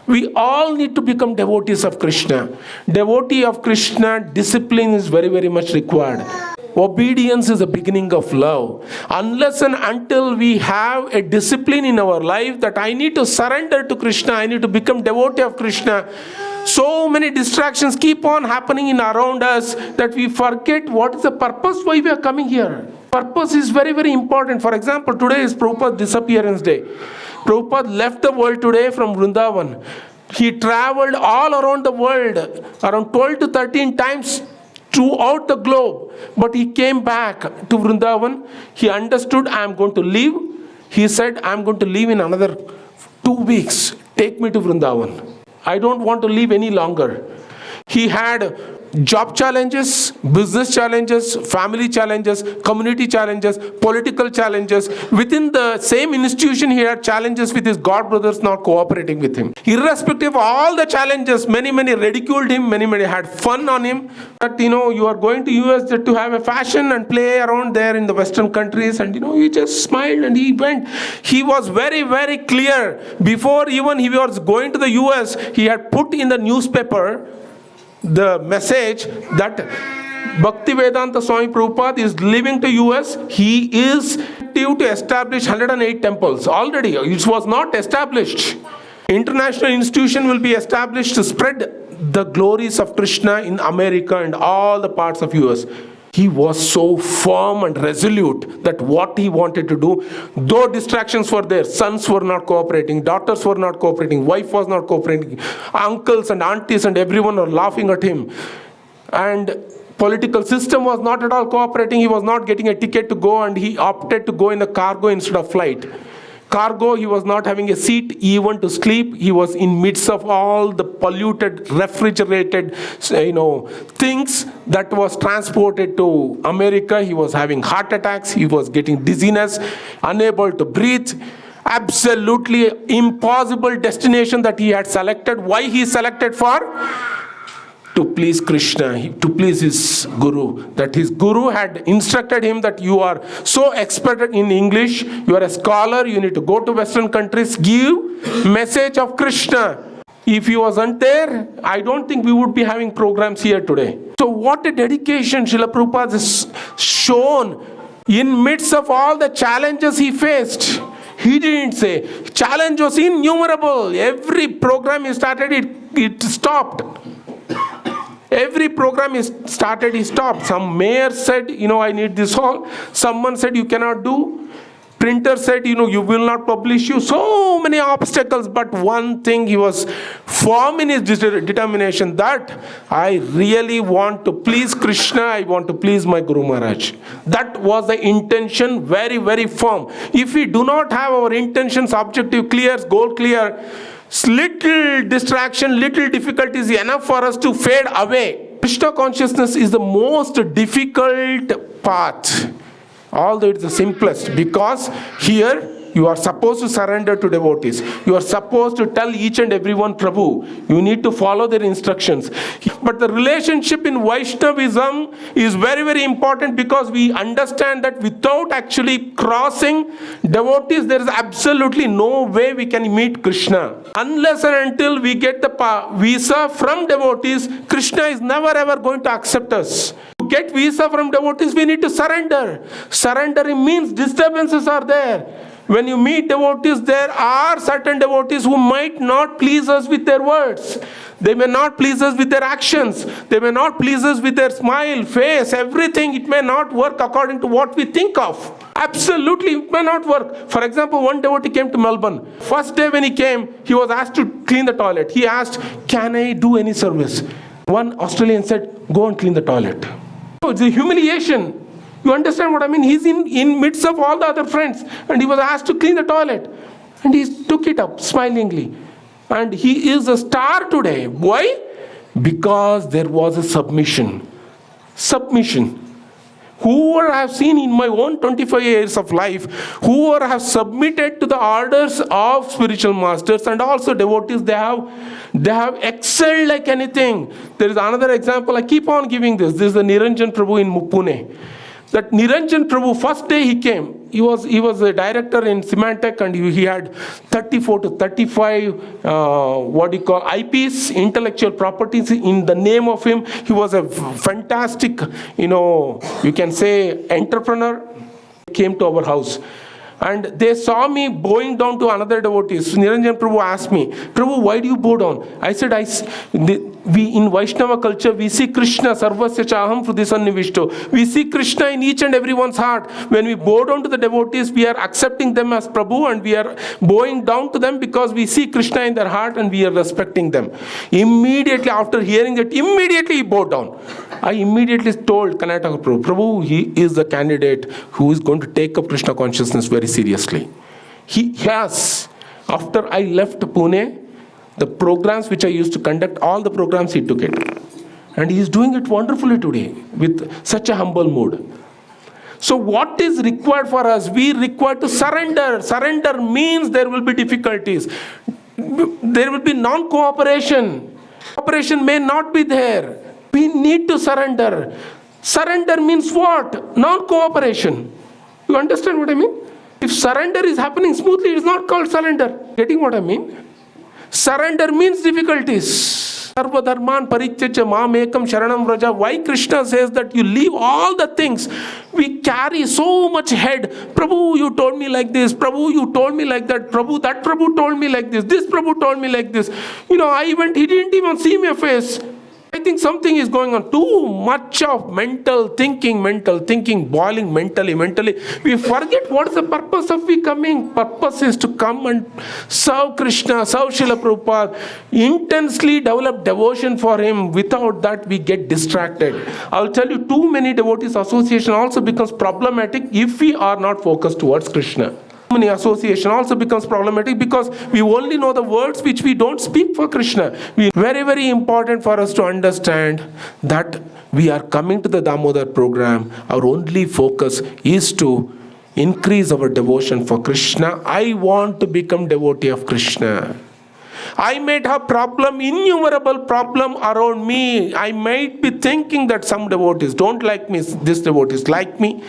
We all need to become devotees of Krishna. Devotee of Krishna, discipline is very, very much required. Obedience is the beginning of love. Unless and until we have a discipline in our life that I need to surrender to Krishna, I need to become devotee of Krishna, so many distractions keep on happening in around us that we forget what is the purpose why we are coming here. Purpose is very, very important. For example, today is Prabhupada's disappearance day. Prabhupada left the world today from Vrindavan. He traveled all around the world, around 12 to 13 times throughout the globe. But he came back to Vrindavan. He understood, I am going to leave. He said, I am going to leave in another 2 weeks. Take me to Vrindavan. I don't want to live any longer. He had job challenges, business challenges, family challenges, community challenges, political challenges. Within the same institution, he had challenges with his god brothers not cooperating with him. Irrespective of all the challenges, many ridiculed him, many had fun on him. That, you are going to US to have a fashion and play around there in the Western countries. And, he just smiled and he went. He was very, very clear. Before even he was going to the US, he had put in the newspaper the message that Bhaktivedanta Swami Prabhupada is leaving to US. He is due to establish 108 temples. Already, it was not established. International institution will be established to spread the glories of Krishna in America and all the parts of US. He was so firm and resolute that what he wanted to do, though distractions were there, sons were not cooperating, daughters were not cooperating, wife was not cooperating, uncles and aunties and everyone were laughing at him. And political system was not at all cooperating. He was not getting a ticket to go and he opted to go in the cargo instead of flight. Cargo, he was not having a seat even to sleep. He was in midst of all the polluted, refrigerated, things that was transported to America. He was having heart attacks. He was getting dizziness, unable to breathe. Absolutely impossible destination that he had selected. Why he selected for? To please Krishna, to please his guru. That his guru had instructed him that you are so expert in English, you are a scholar, you need to go to Western countries, give message of Krishna. If he wasn't there, I don't think we would be having programs here today. So what a dedication Srila Prabhupada has shown in midst of all the challenges he faced. He didn't say, challenge was innumerable. Every program he started, it stopped. Every program is started, he stopped. Some mayor said, I need this hall. Someone said, you cannot do. Printer said, you will not publish you. So many obstacles. But one thing, he was firm in his determination that I really want to please Krishna. I want to please my Guru Maharaj. That was the intention, very, very firm. If we do not have our intentions, objective clear, goal clear, little distraction, little difficulties enough for us to fade away. Krishna consciousness is the most difficult path, although it's the simplest, because here you are supposed to surrender to devotees. You are supposed to tell each and everyone, Prabhu, you need to follow their instructions. But the relationship in Vaishnavism is very, very important, because we understand that without actually crossing devotees, there is absolutely no way we can meet Krishna. Unless and until we get the visa from devotees, Krishna is never ever going to accept us. To get visa from devotees, we need to surrender. Surrendering means disturbances are there. When you meet devotees, there are certain devotees who might not please us with their words. They may not please us with their actions. They may not please us with their smile, face, everything. It may not work according to what we think of. Absolutely, it may not work. For example, one devotee came to Melbourne. First day when he came, he was asked to clean the toilet. He asked, can I do any service? One Australian said, go and clean the toilet. So it's a humiliation. You understand what I mean? He's in midst of all the other friends, and he was asked to clean the toilet. And he took it up smilingly. And he is a star today. Why? Because there was a submission. Submission. Whoever I have seen in my own 25 years of life, whoever have submitted to the orders of spiritual masters and also devotees, they have excelled like anything. There is another example, I keep on giving this. This is the Niranjan Prabhu in Pune. That Niranjan Prabhu, first day he came, was a director in Symantec, and he had 34 to 35 IPs, intellectual properties in the name of him. He was a fantastic, you can say, entrepreneur. He came to our house. And they saw me bowing down to another devotee. So Niranjan Prabhu asked me, Prabhu, why do you bow down? I said, we in Vaishnava culture, we see Krishna, sarvasya chaham hridisannivishto. We see Krishna in each and everyone's heart. When we bow down to the devotees, we are accepting them as Prabhu, and we are bowing down to them because we see Krishna in their heart and we are respecting them. Immediately after hearing that, immediately he bowed down. I immediately told Karnataka Prabhu, he is the candidate who is going to take up Krishna consciousness very seriously. He has, after I left Pune, the programs which I used to conduct, all the programs he took it. And he is doing it wonderfully today with such a humble mood. So what is required for us? We require to surrender. Surrender means there will be difficulties. There will be non-cooperation. Cooperation may not be there. We need to surrender. Surrender means what? Non-cooperation. You understand what I mean? If surrender is happening smoothly, it is not called surrender. Getting what I mean? Surrender means difficulties. Sarva dharman parityaja mamekam sharanam vraja. Why Krishna says that you leave all the things? We carry so much head. Prabhu, you told me like this. Prabhu, you told me like that. Prabhu, that Prabhu told me like this. This Prabhu told me like this. I went, he didn't even see my face. I think something is going on. Too much of mental thinking, boiling mentally. We forget what is the purpose of we coming. Purpose is to come and serve Krishna, serve Srila Prabhupada, intensely develop devotion for him. Without that, we get distracted. I'll tell you, too many devotees association also becomes problematic if we are not focused towards Krishna. Many association also becomes problematic because we only know the words which we don't speak for Krishna. Very, very important for us to understand that we are coming to the Damodar program. Our only focus is to increase our devotion for Krishna. I want to become devotee of Krishna. I might have innumerable problem around me. I might be thinking that some devotees don't like me, this devotees like me.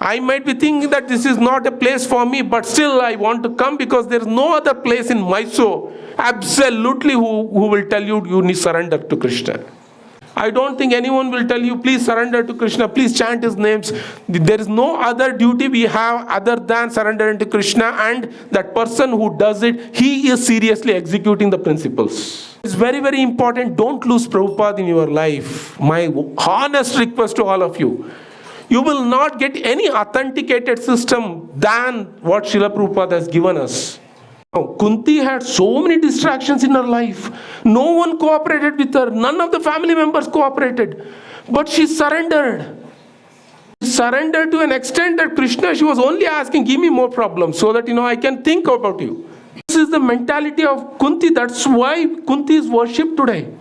I might be thinking that this is not a place for me, but still I want to come because there is no other place in Mysore absolutely who will tell you need surrender to Krishna. I don't think anyone will tell you, please surrender to Krishna, please chant his names. There is no other duty we have other than surrendering to Krishna, and that person who does it, he is seriously executing the principles. It's very, very important. Don't lose Prabhupada in your life. My honest request to all of you. You will not get any authenticated system than what Srila Prabhupada has given us. Kunti had so many distractions in her life. No one cooperated with her. None of the family members cooperated. But she surrendered. She surrendered to an extent that Krishna, she was only asking, give me more problems so that I can think about you. This is the mentality of Kunti. That's why Kunti is worshipped today.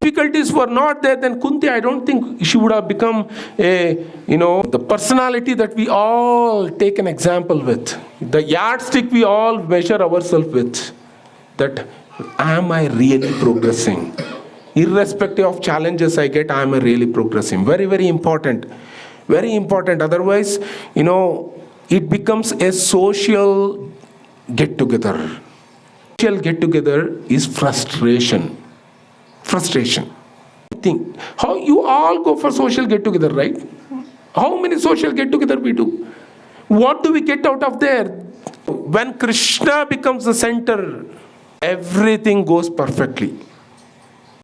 Difficulties were not there, then Kunti, I don't think she would have become the personality that we all take an example with. The yardstick we all measure ourselves with. That, am I really progressing? Irrespective of challenges I get, am I really progressing? Very, very important. Very important. Otherwise, it becomes a social get-together. Social get-together is frustration. Think how you all go for social get-together, right? How many social get-together we do? What do we get out of there? When Krishna becomes the center, everything goes perfectly.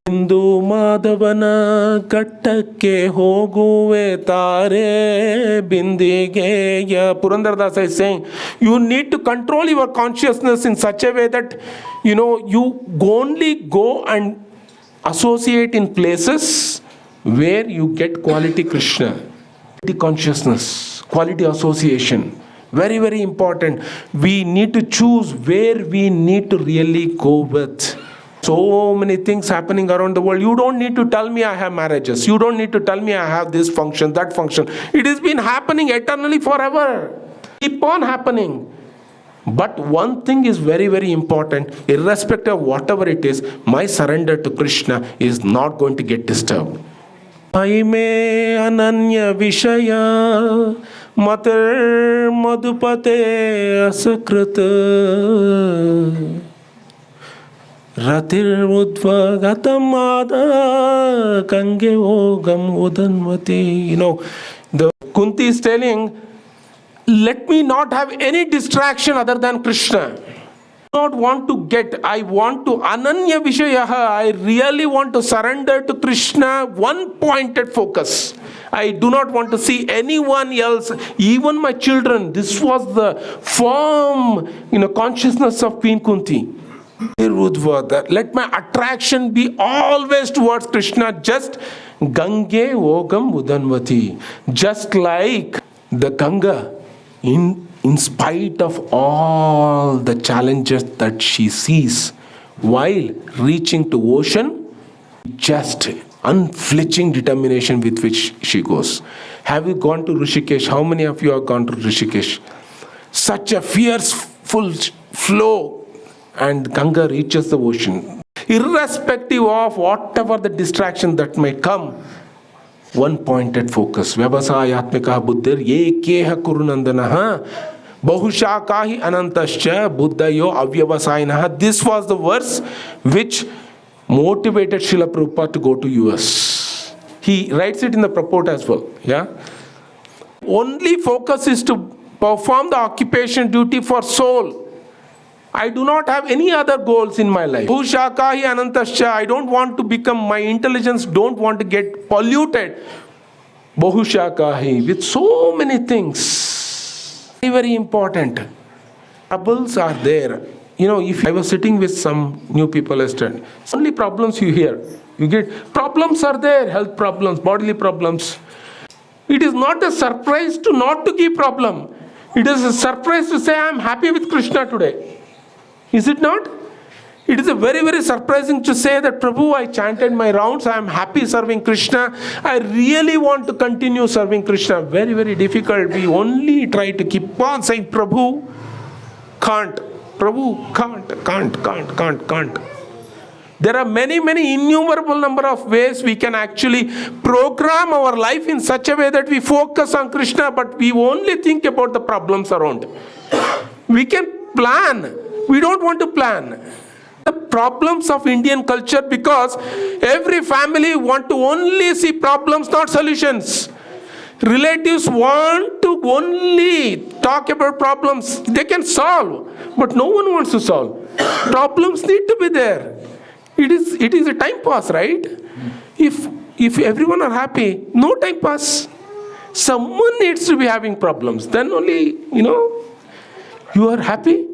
Hindu Madhavana Kattakke Hoguve Tare Bindigeya. Purandaradasa is saying, you need to control your consciousness in such a way that, you only go and associate in places where you get quality Krishna, quality consciousness, quality association. Very, very important. We need to choose where we need to really go with. So many things happening around the world. You don't need to tell me I have marriages. You don't need to tell me I have this function, that function. It has been happening eternally forever. Keep on happening. But one thing is very, very important. Irrespective of whatever it is, my surrender to Krishna is not going to get disturbed. Aime ananya vishaya Matar Madhupate Asakrata Ratir Udva Gatamada Kange Ogam Udanvati. The Kunti is telling, let me not have any distraction other than Krishna. Not want to get, I want to Ananya Vishayaha, I really want to surrender to Krishna, one pointed focus. I do not want to see anyone else, even my children. This was the firm consciousness of Queen Kunti. Let my attraction be always towards Krishna, just Gange Ogam Udanvati. Just like the Ganga, in spite of all the challenges that she sees while reaching to ocean, just unflinching determination with which she goes. Have you gone to Rishikesh? How many of you have gone to Rishikesh? Such a fierceful flow, and Ganga reaches the ocean. Irrespective of whatever the distraction that may come, one pointed focus. Vyavasayatmika buddhir yekeha kurunandanaha bahushakahi anantascha buddhayo avyavasayinaha. This was the verse which motivated Srila Prabhupada to go to US. He writes it in the purport as well. Yeah. Only focus is to perform the occupation duty for soul. I do not have any other goals in my life. Bhushakahi anantascha. I don't want to become, my intelligence don't want to get polluted. Bahushakahi, with so many things. Very, very important. Troubles are there. If I was sitting with some new people yesterday, only problems you hear. You get problems are there, health problems, bodily problems. It is not a surprise to not to give problem. It is a surprise to say I am happy with Krishna today. Is it not? It is a very, very surprising to say that, Prabhu, I chanted my rounds, I am happy serving Krishna, I really want to continue serving Krishna. Very, very difficult. We only try to keep on saying, Prabhu, can't. Prabhu, can't. There are many, many innumerable number of ways we can actually program our life in such a way that we focus on Krishna, but we only think about the problems around. We can plan. We don't want to plan. The problems of Indian culture, because every family want to only see problems, not solutions. Relatives want to only talk about problems. They can solve, but no one wants to solve. Problems need to be there. It is a time pass, right? If everyone are happy, no time pass. Someone needs to be having problems. Then only, you are happy.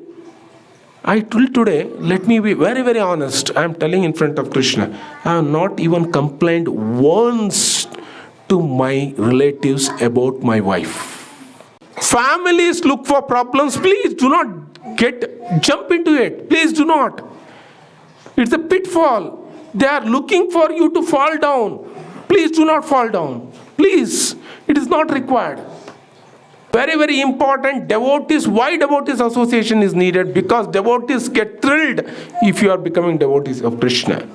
I told today, let me be very, very honest. I am telling in front of Krishna, I have not even complained once to my relatives about my wife. Families look for problems. Please do not jump into it. Please do not. It's a pitfall. They are looking for you to fall down. Please do not fall down. Please. It is not required. Very, very important. Devotees, why devotees association is needed? Because devotees get thrilled if you are becoming devotees of Krishna.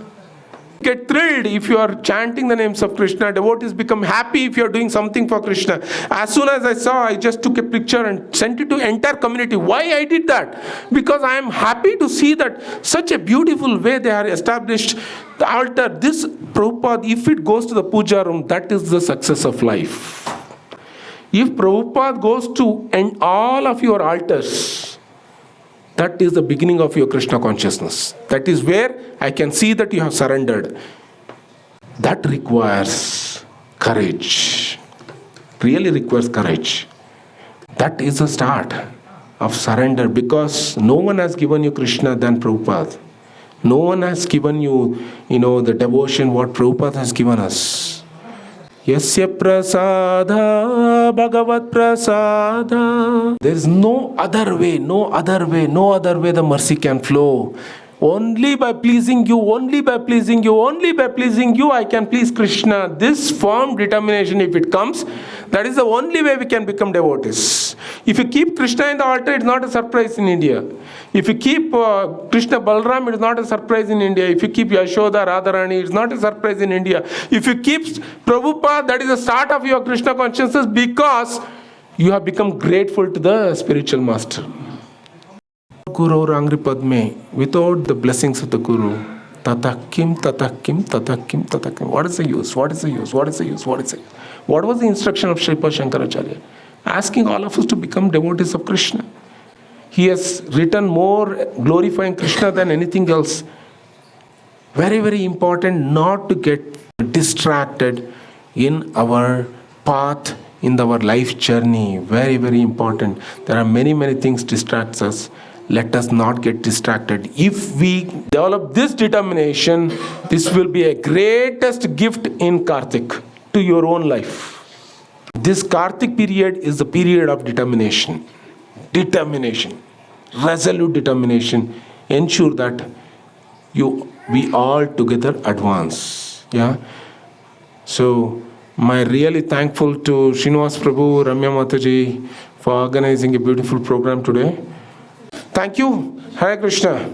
Get thrilled if you are chanting the names of Krishna. Devotees become happy if you are doing something for Krishna. As soon as I saw, I just took a picture and sent it to entire community. Why I did that? Because I am happy to see that such a beautiful way they are established. The altar, this Prabhupada, if it goes to the puja room, that is the success of life. If Prabhupada goes to end all of your altars, that is the beginning of your Krishna consciousness. That is where I can see that you have surrendered. That requires courage. Really requires courage. That is the start of surrender, because no one has given you Krishna than Prabhupada. No one has given you, the devotion what Prabhupada has given us. Yasya prasada bhagavat prasada. There is no other way the mercy can flow. Only by pleasing you, I can please Krishna. This firm determination, if it comes, that is the only way we can become devotees. If you keep Krishna in the altar, it's not a surprise in India. If you keep Krishna Balram, it is not a surprise in India. If you keep Yashoda, Radharani, it's not a surprise in India. If you keep Prabhupada, that is the start of your Krishna consciousness, because you have become grateful to the spiritual master. Guru Rangri Padme, without the blessings of the Guru, tatakim, tatakim, tatakim, tatakim. What is the use? What is the use? What is the use? What is it? What was the instruction of Srila Shankaracharya? Asking all of us to become devotees of Krishna. He has written more glorifying Krishna than anything else. Very, very important not to get distracted in our path, in our life journey. Very, very important. There are many, many things distracts us. Let us not get distracted. If we develop this determination, this will be a greatest gift in Kartik to your own life. This Kartik period is the period of determination. Determination. Resolute determination. Ensure that we all together advance. Yeah. So, my really thankful to Srinivas Prabhu, Ramya Mataji for organizing a beautiful program today. Thank you. Hare Krishna.